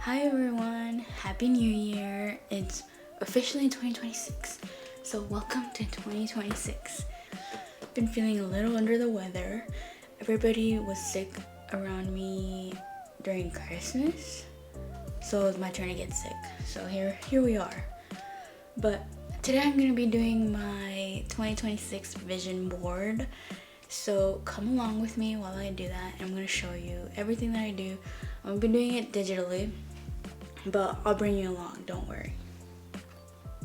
Hi everyone, Happy New Year. It's officially 2026, so welcome to 2026. Been feeling a little under the weather. Everybody was sick around me during Christmas, so it was my turn to get sick. So here we are. But today I'm going to be doing my 2026 vision board. So come along with me while I do that. I'm going to show you everything that I do. I'm going to be doing it digitally, but I'll bring you along, don't worry.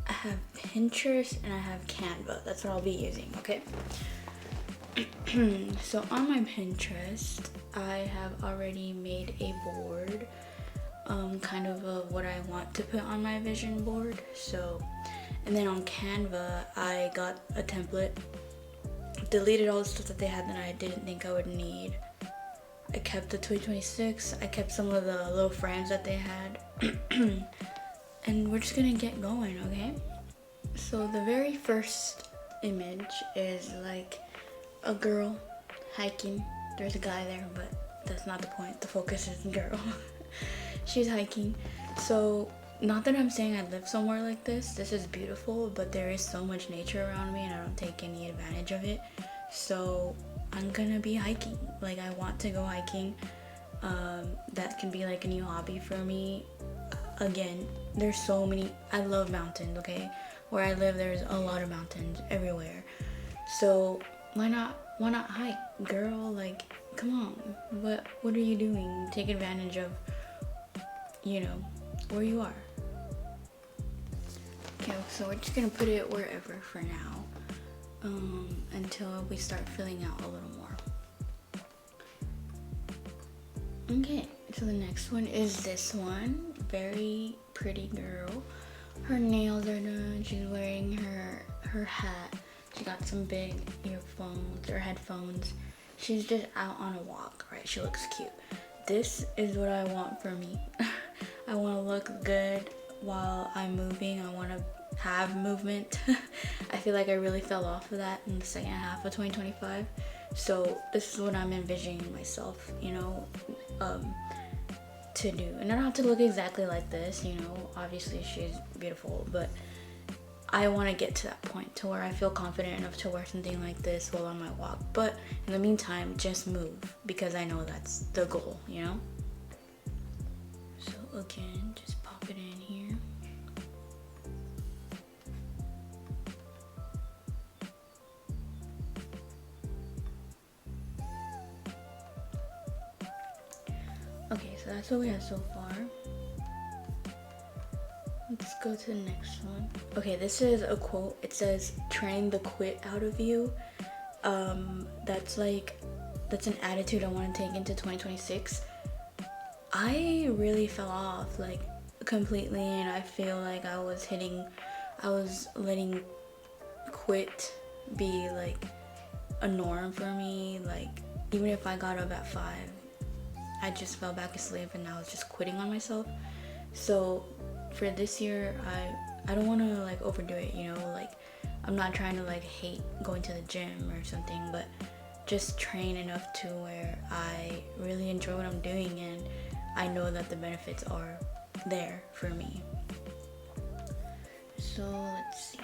I have Pinterest and I have Canva. That's what I'll be using, okay? So on my Pinterest, I have already made a board, kind of what I want to put on my vision board. So, and then on Canva, I got a template, deleted all the stuff that they had that I didn't think I would need. I kept the 2026, I kept some of the little frames that they had, and we're just gonna get going, okay? So the very first image is like a girl hiking. There's a guy there, but that's not the point. The focus is the girl. She's hiking. So not that I'm saying I live somewhere like this. This is beautiful, but there is so much nature around me and I don't take any advantage of it. So I'm gonna be hiking. Like, I want to go hiking. That can be like a new hobby for me. Again, there's so many. I love mountains, okay? Where I live, there's a lot of mountains everywhere. So why not hike, girl? Like, come on. What are you doing? Take advantage of, where you are. Okay, so we're just gonna put it wherever for now, until we start filling out a little more. Okay, so the next one is this one. Very pretty girl. Her nails are done. She's wearing her hat. She got some big earphones or headphones. She's just out on a walk, right? She looks cute. This is what I want for me. I want to look good while I'm moving. I want to have movement. I feel like I really fell off of that in the second half of 2025. So this is what I'm envisioning myself, to do. And I don't have to look exactly like this, obviously she's beautiful, but I want to get to that point to where I feel confident enough to wear something like this while on my walk. But in the meantime, just move, because I know that's the goal, So again, just pop it in here. Okay, so that's what we have so far. Let's go to the next one. Okay, this is a quote. It says, "Train the quit out of you." That's an attitude I want to take into 2026. I really fell off, like, completely, and I feel like I was letting quit be like a norm for me. Like, even if I got up at 5, I just fell back asleep and I was just quitting on myself. So for this year, I don't want to like overdo it, like, I'm not trying to like hate going to the gym or something, but just train enough to where I really enjoy what I'm doing and I know that the benefits are there for me. So let's see.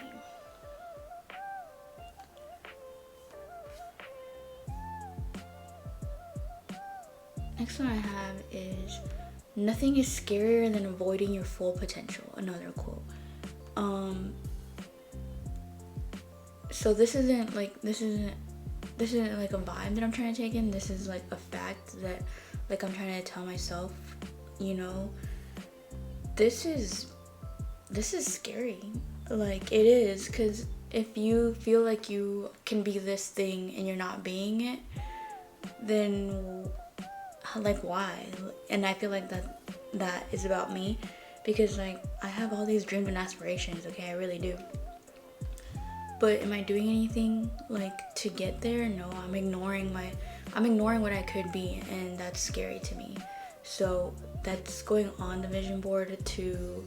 Next one I have is, "Nothing is scarier than avoiding your full potential." Another quote. So this isn't like a vibe that I'm trying to take in. This is like a fact that, like, I'm trying to tell myself, this is scary. Like, it is, because if you feel like you can be this thing and you're not being it, then like, why? And I feel like that is about me, because like, I have all these dreams and aspirations, okay? I really do. But am I doing anything like to get there? No, I'm ignoring what I could be, and that's scary to me. So that's going on the vision board to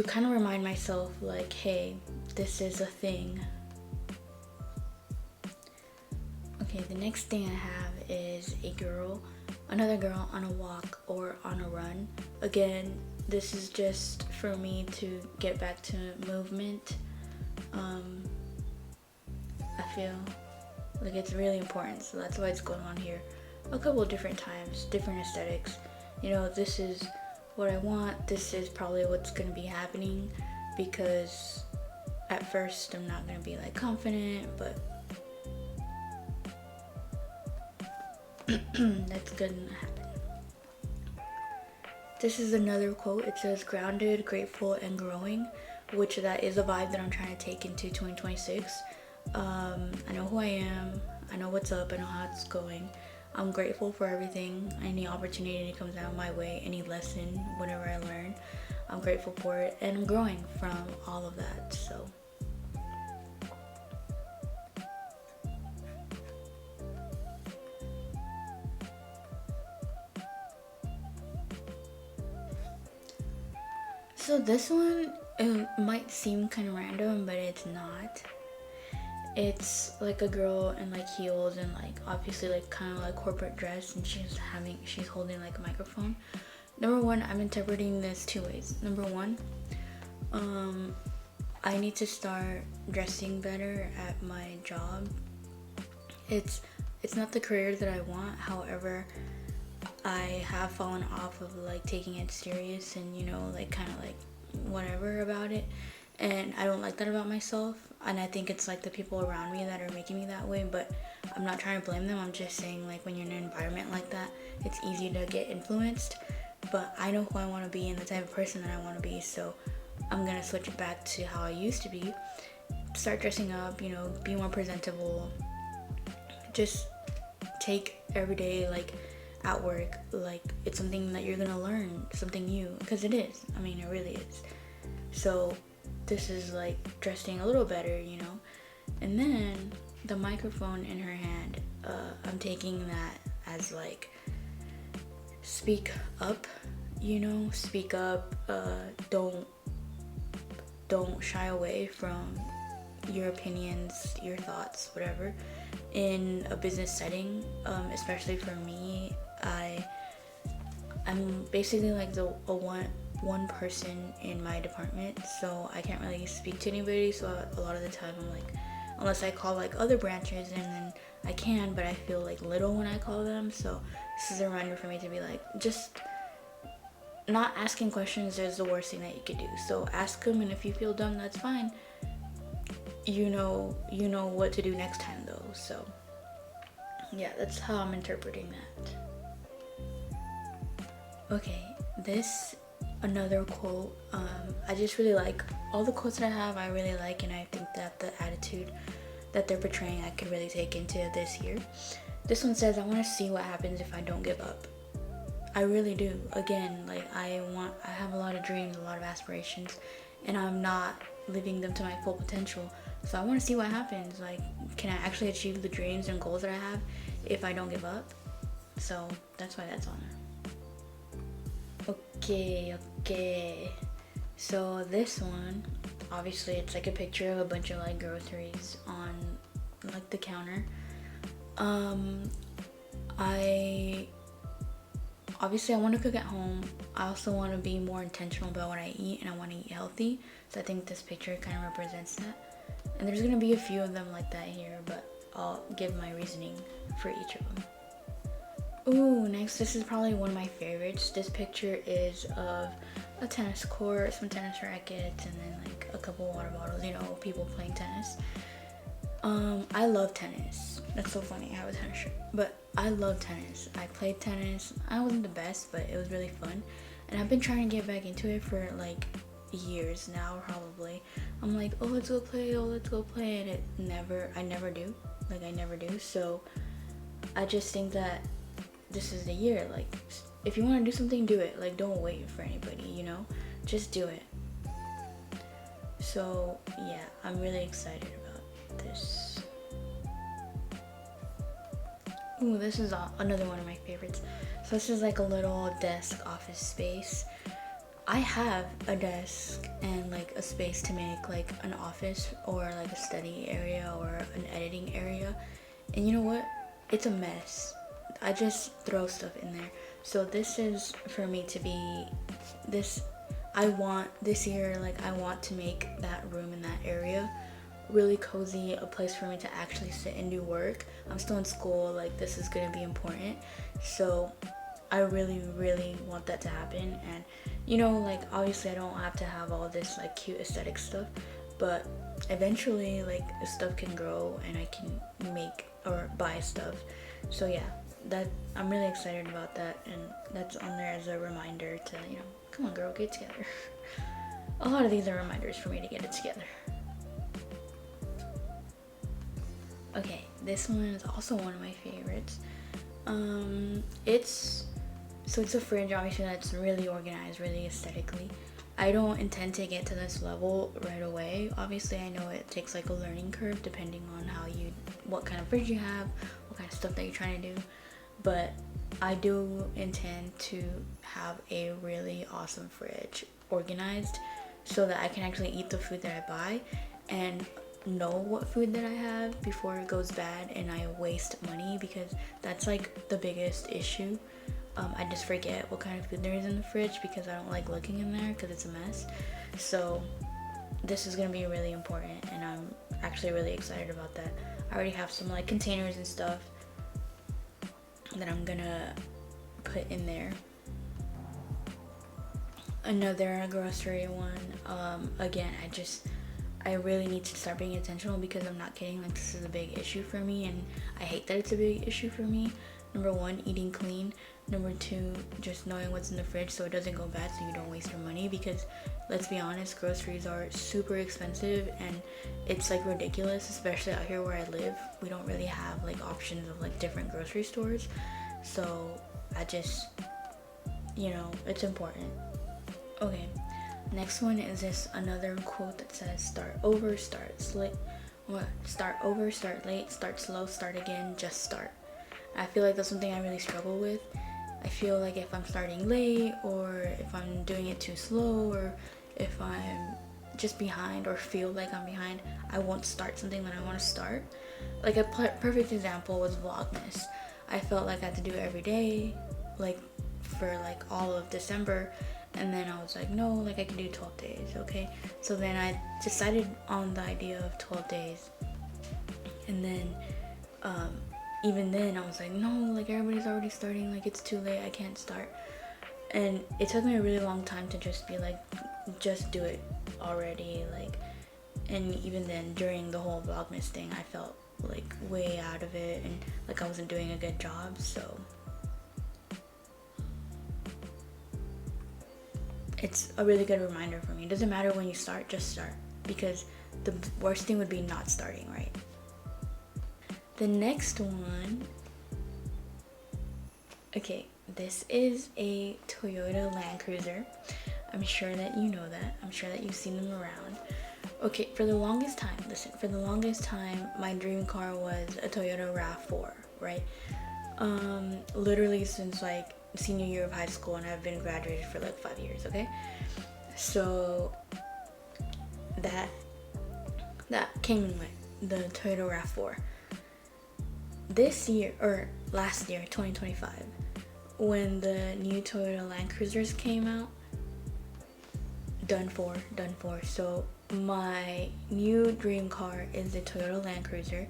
kind of remind myself, like, hey, this is a thing. Okay, the next thing I have is a girl another girl on a walk or on a run. Again, this is just for me to get back to movement. I feel like it's really important, so that's why it's going on here a couple of different times, different aesthetics. You know, this is what I want, this is probably what's gonna be happening, because at first I'm not gonna be like confident, but that's gonna happen. This is another quote. It says grounded, grateful, and growing, which that is a vibe that I'm trying to take into 2026. I know who I am, I know what's up, I know how it's going. I'm grateful for everything, any opportunity that comes out my way, any lesson, whatever I learn, I'm grateful for it, and I'm growing from all of that. So this one, it might seem kind of random, but it's not. It's like a girl in like heels and like obviously like kind of like corporate dress, and she's holding like a microphone. Number one, I'm interpreting this two ways. Number one, I need to start dressing better at my job. It's not the career that I want. However, I have fallen off of like taking it serious and, you know, like kind of like whatever about it, and I don't like that about myself, and I think it's like the people around me that are making me that way. But I'm not trying to blame them, I'm just saying, like, when you're in an environment like that, it's easy to get influenced. But I know who I want to be and the type of person that I want to be, so I'm gonna switch it back to how I used to be. Start dressing up, you know, be more presentable, just take every day like at work like it's something that you're gonna learn, something new, because it is. I mean, it really is. So this is like dressing a little better, you know. And then the microphone in her hand, I'm taking that as like speak up, you know, speak up. Don't shy away from your opinions, your thoughts, whatever, in a business setting. Especially for me, I'm basically like the one person in my department, so I can't really speak to anybody. So a lot of the time I'm like, unless I call like other branches, and then I can, but I feel like little when I call them. So this is a reminder for me to be like, just not asking questions is the worst thing that you could do. So ask them, and if you feel dumb, that's fine. You know what to do next time though. So yeah, that's how I'm interpreting that. Okay, this another quote. I just really like all the quotes that I have. I really like, and I think that the attitude that they're portraying I could really take into this year. This one says, I want to see what happens if I don't give up. I really do. Again, like I have a lot of dreams, a lot of aspirations, and I'm not living them to my full potential. So I want to see what happens. Like, can I actually achieve the dreams and goals that I have if I don't give up? So that's why that's on there. Okay. So this one, obviously it's like a picture of a bunch of like groceries on like the counter. I want to cook at home. I also want to be more intentional about what I eat, and I want to eat healthy. So I think this picture kind of represents that. And there's going to be a few of them like that here, but I'll give my reasoning for each of them. Ooh, next, this is probably one of my favorites. This picture is of a tennis court, some tennis rackets, and then like a couple water bottles, you know, people playing tennis. I love tennis. That's so funny, I have a tennis shirt. But I love tennis. I played tennis. I wasn't the best, but it was really fun. And I've been trying to get back into it for like years now, probably. I'm like, oh, let's go play, and I never do. So I just think that this is the year. Like, if you want to do something, do it. Like, don't wait for anybody, you know? Just do it. So yeah, I'm really excited about this. Ooh, this is another one of my favorites. So this is like a little desk office space. I have a desk and like a space to make like an office or like a study area or an editing area. And you know what? It's a mess. I just throw stuff in there. So this is for me to be this. I want this year, like I want to make that room in that area really cozy, a place for me to actually sit and do work. I'm still in school, like this is gonna be important. So I really, really want that to happen. And like obviously I don't have to have all this like cute aesthetic stuff, but eventually like stuff can grow and I can make or buy stuff. So yeah, that I'm really excited about that, and that's on there as a reminder to, come on girl, get it together. A lot of these are reminders for me to get it together. Okay, this one is also one of my favorites. It's a fridge, obviously, that's really organized, really aesthetically. I don't intend to get to this level right away. Obviously, I know it takes like a learning curve depending on what kind of fridge you have, what kind of stuff that you're trying to do. But I do intend to have a really awesome fridge organized so that I can actually eat the food that I buy and know what food that I have before it goes bad and I waste money, because that's like the biggest issue. I just forget what kind of food there is in the fridge because I don't like looking in there because it's a mess. So this is gonna be really important, and I'm actually really excited about that. I already have some like containers and stuff that I'm gonna put in there. Another grocery one, again, I really need to start being intentional because I'm not kidding, like this is a big issue for me and I hate that it's a big issue for me. Number one, eating clean. Number two, just knowing what's in the fridge so it doesn't go bad so you don't waste your money, because let's be honest, groceries are super expensive and it's like ridiculous, especially out here where I live. We don't really have like options of like different grocery stores. So I just, it's important. Okay, next one is this another quote that says start over, start late, start slow, start again, just start. I feel like that's something I really struggle with. I feel like if I'm starting late, or if I'm doing it too slow, or if I'm just behind or feel like I'm behind, I won't start something that I want to start. Like a perfect example was Vlogmas. I felt like I had to do it every day, like for like all of December, and then I was like, no, like I can do 12 days, okay? So then I decided on the idea of 12 days, and then even then I was like, no, like everybody's already starting, like it's too late, I can't start. And it took me a really long time to just be like, just do it already, like. And even then, during the whole Vlogmas thing, I felt like way out of it and like I wasn't doing a good job. So it's a really good reminder for me. It doesn't matter when you start, just start, because the worst thing would be not starting, right? The next one, okay, this is a Toyota Land Cruiser. I'm sure that you know that. I'm sure that you've seen them around. Okay, for the longest time, my dream car was a Toyota RAV4, right? Literally since like senior year of high school, and I've been graduated for like 5 years, okay? So that came in with the Toyota RAV4. This year, or last year, 2025, when the new Toyota Land Cruisers came out, done for. So my new dream car is the Toyota Land Cruiser,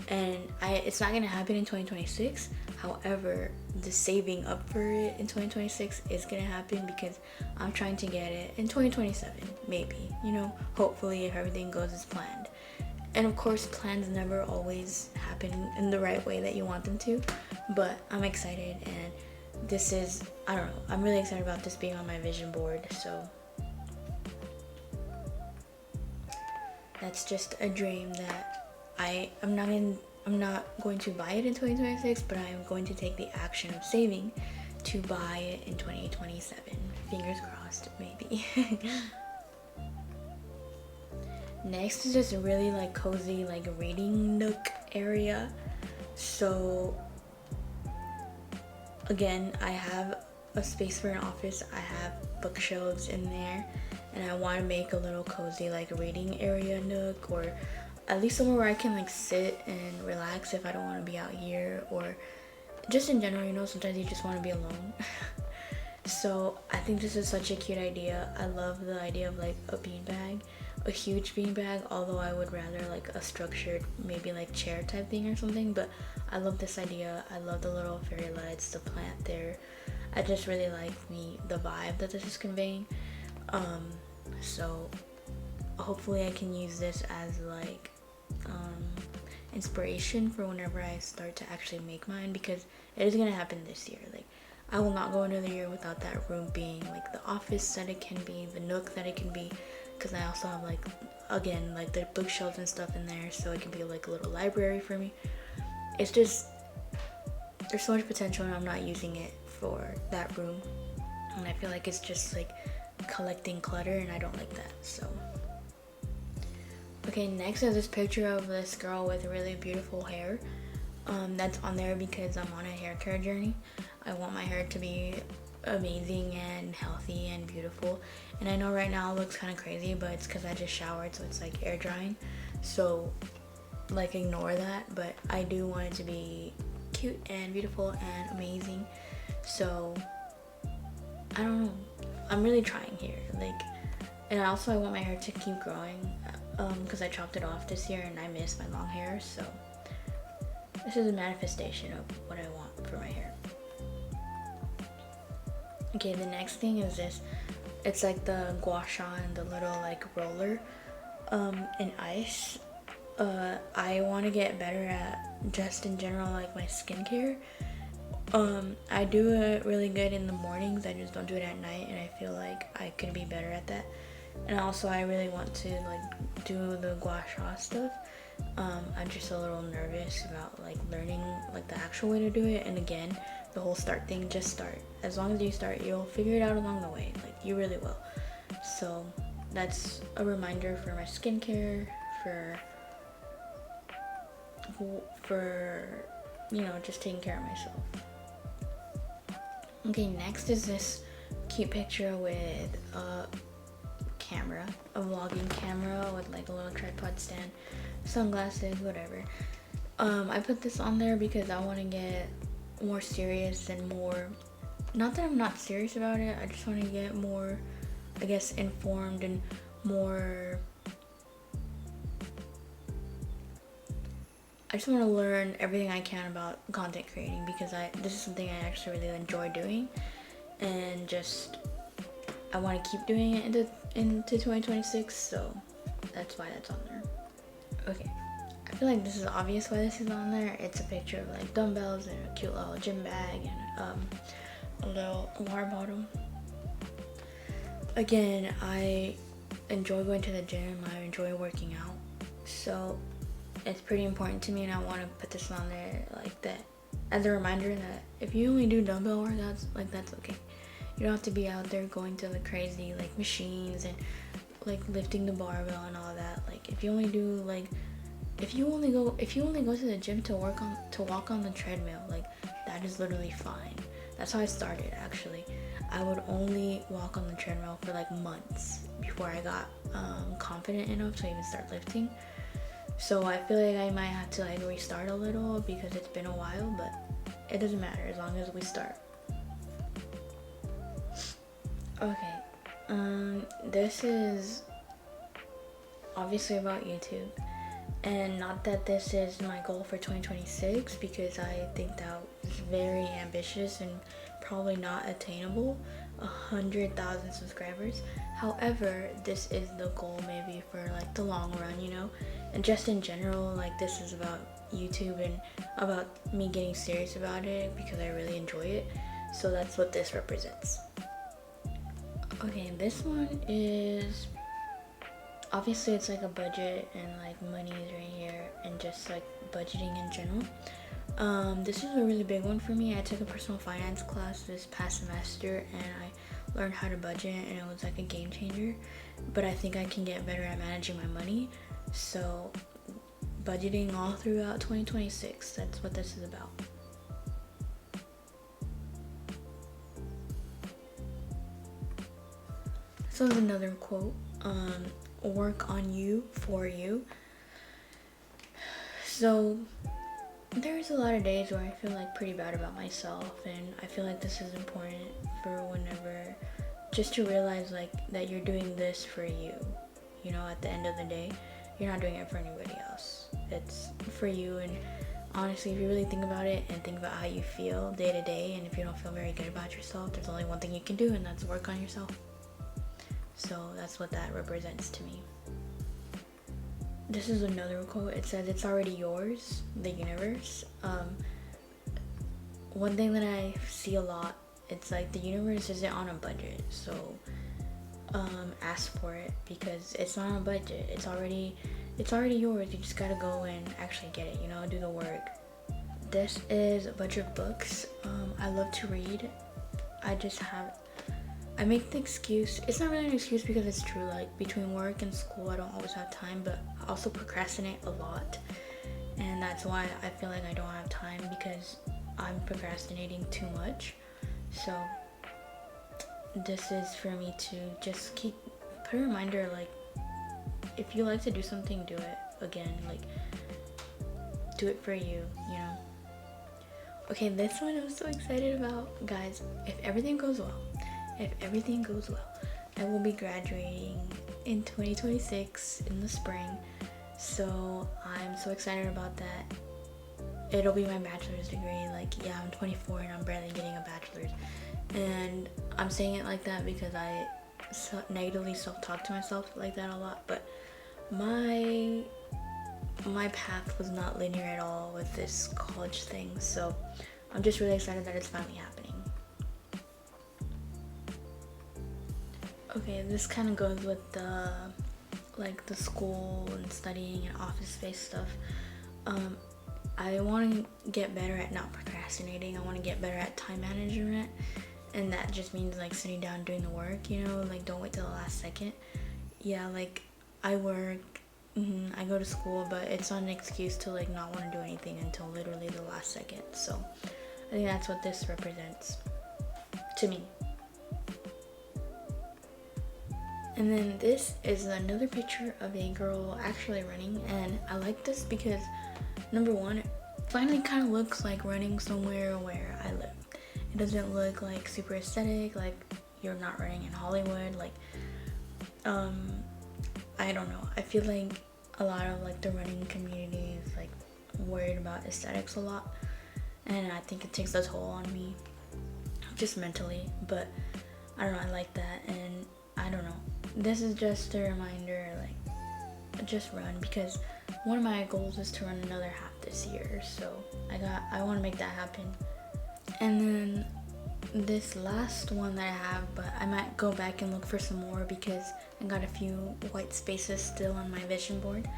and it's not gonna happen in 2026. However, the saving up for it in 2026 is gonna happen because I'm trying to get it in 2027, maybe, hopefully, if everything goes as planned. And of course, plans never always happen in the right way that you want them to, but I'm excited, and this is, I don't know, I'm really excited about this being on my vision board. So that's just a dream that I'm not going to buy it in 2026, but I am going to take the action of saving to buy it in 2027. Fingers crossed, maybe. Next is just a really like cozy like reading nook area. So again, I have a space for an office. I have bookshelves in there, and I want to make a little cozy like reading area nook, or at least somewhere where I can like sit and relax if I don't want to be out here, or just in general, you know, sometimes you just want to be alone. So I think this is such a cute idea. I love the idea of like a beanbag, a huge beanbag, although I would rather like a structured, maybe like chair type thing or something. But I love this idea. I love the little fairy lights, the plant there. I just really like the vibe that this is conveying. So hopefully I can use this as like inspiration for whenever I start to actually make mine, because it is gonna happen this year. Like, I will not go another year without that room being like the office that it can be, the nook that it can be, because I also have like, again, like the bookshelves and stuff in there, so it can be like a little library for me. It's just, there's so much potential and I'm not using it for that room, and I feel like it's just like collecting clutter and I don't like that. So okay, next is this picture of this girl with really beautiful hair. That's on there because I'm on a hair care journey. I want my hair to be amazing and healthy and beautiful. And I know right now it looks kind of crazy, but it's because I just showered, so it's like air drying. So like ignore that, but I do want it to be cute and beautiful and amazing. So I don't know. I'm really trying here. Like, and also I want my hair to keep growing because I chopped it off this year and I miss my long hair. So this is a manifestation of what I want for my hair. Okay, the next thing is this. It's like the gua sha and the little like roller in ice. I want to get better at just in general like my skincare. I do it really good in the mornings. I just don't do it at night, and I feel like I could be better at that. And also I really want to like do the gua sha stuff. I'm just a little nervous about like learning like the actual way to do it. And again, the whole start thing, just start. As long as you start, you'll figure it out along the way. Like, you really will. So that's a reminder for my skincare, for you know, just taking care of myself. Okay, next is this cute picture with a camera, a vlogging camera with like a little tripod stand, sunglasses, whatever. I put this on there because I want to get more serious and more, not that I'm not serious about it, I just want to get more, I guess, informed and more, I just want to learn everything I can about content creating, because this is something I actually really enjoy doing, and just I want to keep doing it into 2026, so that's why that's on there. Okay, I feel like this is obvious why this is on there. It's a picture of like dumbbells and a cute little gym bag and a little water bottle. Again, I enjoy going to the gym, I enjoy working out, so it's pretty important to me, and I want to put this on there like that as a reminder that if you only do dumbbell workouts, like, that's okay. You don't have to be out there going to the crazy like machines and like lifting the barbell and all that. Like, if you only do like, if you only go to the gym to walk on the treadmill, like, that is literally fine. That's how I started, actually. I would only walk on the treadmill for like months before I got confident enough to even start lifting. So I feel like I might have to like restart a little because it's been a while, but it doesn't matter as long as we start. Okay, this is obviously about YouTube, and not that this is my goal for 2026, because I think that was very ambitious and probably not attainable, 100,000 subscribers. However, this is the goal maybe for like the long run, you know, and just in general, like, this is about YouTube and about me getting serious about it because I really enjoy it. So that's what this represents. Okay, this one is, obviously it's like a budget and like money is right here and just like budgeting in general. This is a really big one for me. I took a personal finance class this past semester and I learned how to budget, and it was like a game changer. But I think I can get better at managing my money. So budgeting all throughout 2026, that's what this is about. So there's another quote, work on you for you. So there's a lot of days where I feel like pretty bad about myself, and I feel like this is important for whenever, just to realize like that you're doing this for you. You know, at the end of the day, you're not doing it for anybody else. It's for you. And honestly, if you really think about it and think about how you feel day to day, and if you don't feel very good about yourself, there's only one thing you can do, and that's work on yourself. So that's what that represents to me. This is another quote. It says, "It's already yours, the universe." One thing that I see a lot, it's like the universe isn't on a budget, so ask for it, because it's not on a budget. It's already yours. You just gotta go and actually get it, you know, do the work. This is a bunch of books. I love to read. I make the excuse, it's not really an excuse because it's true, like between work and school I don't always have time, but I also procrastinate a lot, and that's why I feel like I don't have time, because I'm procrastinating too much. So this is for me to just put a reminder, like if you like to do something, do it. Again, like do it for you, you know. Okay, this one I'm so excited about, guys. If everything goes well, I will be graduating in 2026 in the spring. So I'm so excited about that. It'll be my bachelor's degree. Like, yeah, I'm 24 and I'm barely getting a bachelor's. And I'm saying it like that because I negatively self-talk to myself like that a lot. But my path was not linear at all with this college thing. So I'm just really excited that it's finally happening. Okay, this kind of goes with the school and studying and office space stuff. I want to get better at not procrastinating. I want to get better at time management, and that just means like sitting down doing the work, you know, like don't wait till the last second. Yeah, like I work, I go to school, but it's not an excuse to like not want to do anything until literally the last second. So I think that's what this represents to me. And then this is another picture of a girl actually running, and I like this because number one, it finally kind of looks like running somewhere where I live. It doesn't look like super aesthetic, like you're not running in Hollywood. Like I don't know, I feel like a lot of like the running community is like worried about aesthetics a lot, and I think it takes a toll on me just mentally. But I don't know, I like that. And I don't know, this is just a reminder, like just run, because one of my goals is to run another half this year, so I want to make that happen. And then this last one that I have, but I might go back and look for some more because I got a few white spaces still on my vision board.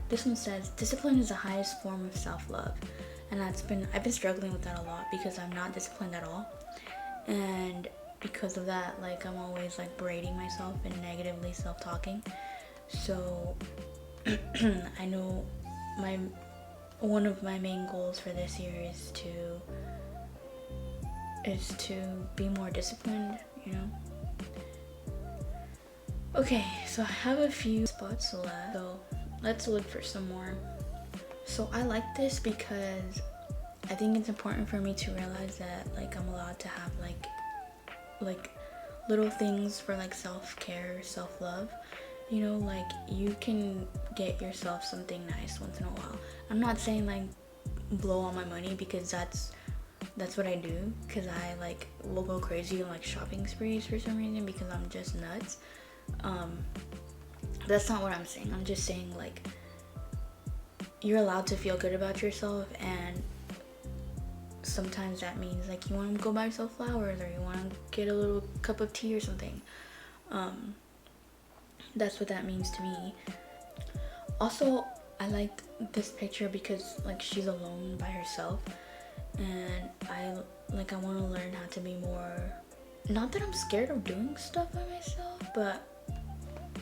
This one says, "Discipline is the highest form of self-love," and I've been struggling with that a lot because I'm not disciplined at all, and because of that, like I'm always like berating myself and negatively self-talking. So I know one of my main goals for this year is to be more disciplined, you know. Okay, so I have a few spots left, so let's look for some more. So I like this because I think it's important for me to realize that like I'm allowed to have like little things for like self-care, self-love, you know. Like you can get yourself something nice once in a while. I'm not saying like blow all my money, because that's what I do, because I like will go crazy on like shopping sprees for some reason because I'm just nuts. That's not what I'm saying. I'm just saying like you're allowed to feel good about yourself, and sometimes that means like you want to go buy yourself flowers, or you want to get a little cup of tea or something. That's what that means to me. Also, I like this picture because like she's alone by herself, and I want to learn how to be more, not that I'm scared of doing stuff by myself, but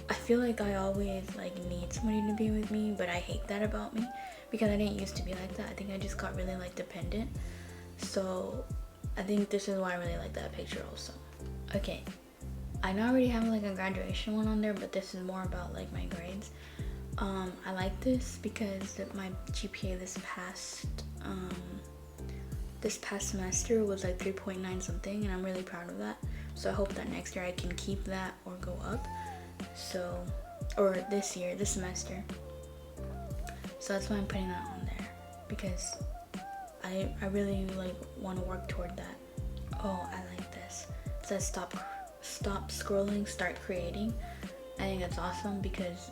I feel like I always like need somebody to be with me, but I hate that about me because I didn't used to be like that. I think I just got really like dependent. So I think this is why I really like that picture also. Okay, I know I already have like a graduation one on there, but this is more about like my grades. I like this because my GPA this past this past semester was like 3.9 something, and I'm really proud of that. So I hope that next year I can keep that or go up. So, or this semester. So that's why I'm putting that on there, because I really like want to work toward that. Oh, I like this. It says stop scrolling, start creating. I think that's awesome because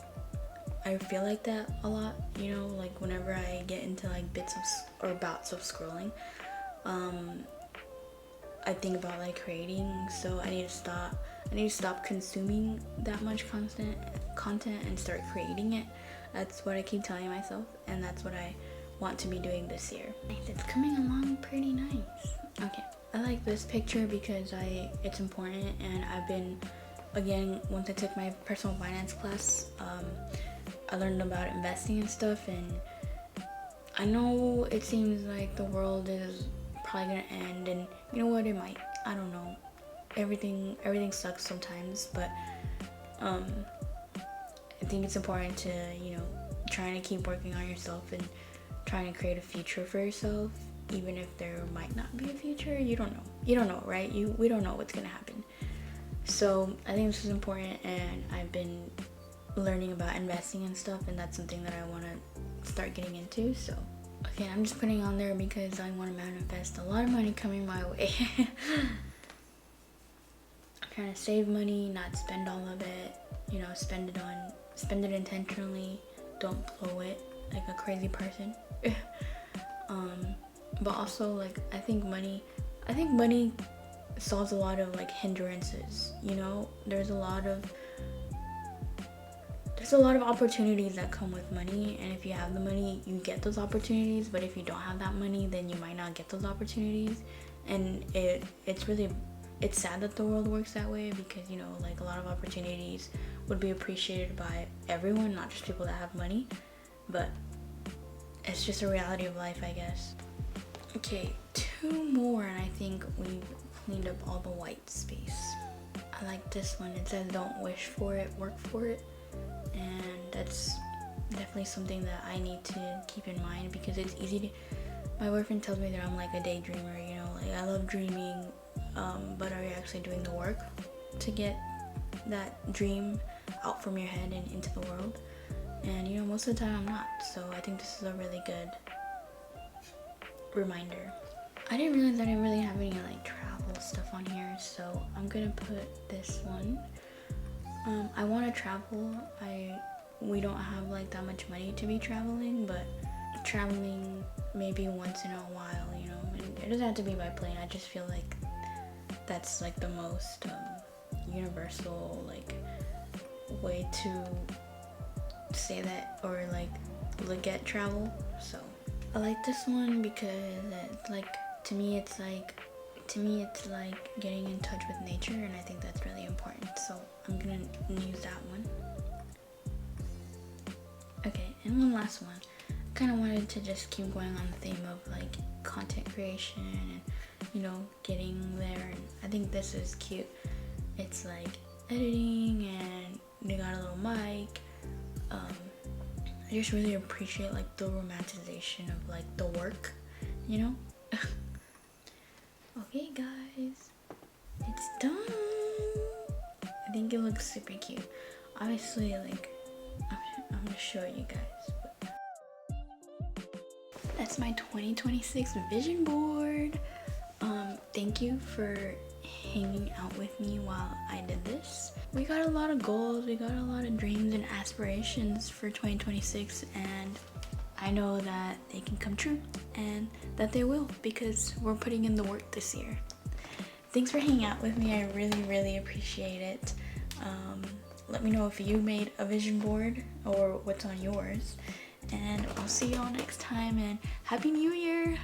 I feel like that a lot, you know, like whenever I get into like bouts of scrolling, I think about like creating. So I need to stop consuming that much content and start creating it. That's what I keep telling myself, and that's what I want to be doing this year. It's coming along pretty nice. Okay, I like this picture because it's important, and I've been, again, once I took my personal finance class, I learned about investing and stuff, and I know it seems like the world is probably gonna end, and you know what, it might. I don't know. Everything sucks sometimes, but I think it's important to, you know, trying to keep working on yourself and trying to create a future for yourself, even if there might not be a future. You don't know, right? We don't know what's gonna happen. So I think this is important, and I've been learning about investing and stuff, and that's something that I want to start getting into. So okay, I'm just putting on there because I want to manifest a lot of money coming my way. I'm trying to save money, not spend all of it, you know, spend it intentionally, don't blow it like a crazy person. But also, like, I think money solves a lot of like hindrances, you know. There's a lot of opportunities that come with money, and if you have the money, you get those opportunities. But if you don't have that money, then you might not get those opportunities. And it's sad that the world works that way, because, you know, like, a lot of opportunities would be appreciated by everyone, not just people that have money. But it's just a reality of life, I guess. Okay, 2 more, and I think we've cleaned up all the white space. I like this one. It says don't wish for it, work for it. And that's definitely something that I need to keep in mind, because it's easy to, my boyfriend tells me that I'm like a daydreamer, you know, like I love dreaming, but are you actually doing the work to get that dream out from your head and into the world? And, you know, most of the time I'm not. So I think this is a really good reminder. I didn't realize I didn't really have any like travel stuff on here, so I'm gonna put this one. I want to travel. We don't have like that much money to be traveling, but traveling maybe once in a while, you know. And it doesn't have to be by plane. I just feel like that's like the most universal like way to say that, or like look at travel. So I like this one because it's like, to me it's like getting in touch with nature, and I think that's really important. So I'm gonna use that one. Okay, and one last one. I kind of wanted to just keep going on the theme of like content creation and, you know, getting there. And I think this is cute. It's like editing, and they got a little mic. I just really appreciate like the romanticization of like the work, you know. Okay guys, it's done. I think it looks super cute. Obviously, like, I'm gonna show you guys, but that's my 2026 vision board. Thank you for hanging out with me while I did this. We got a lot of goals, we got a lot of dreams and aspirations for 2026, and I know that they can come true, and that they will, because we're putting in the work this year. Thanks for hanging out with me. I really, really appreciate it. Let me know if you made a vision board or what's on yours, and I'll see y'all next time, and Happy New Year!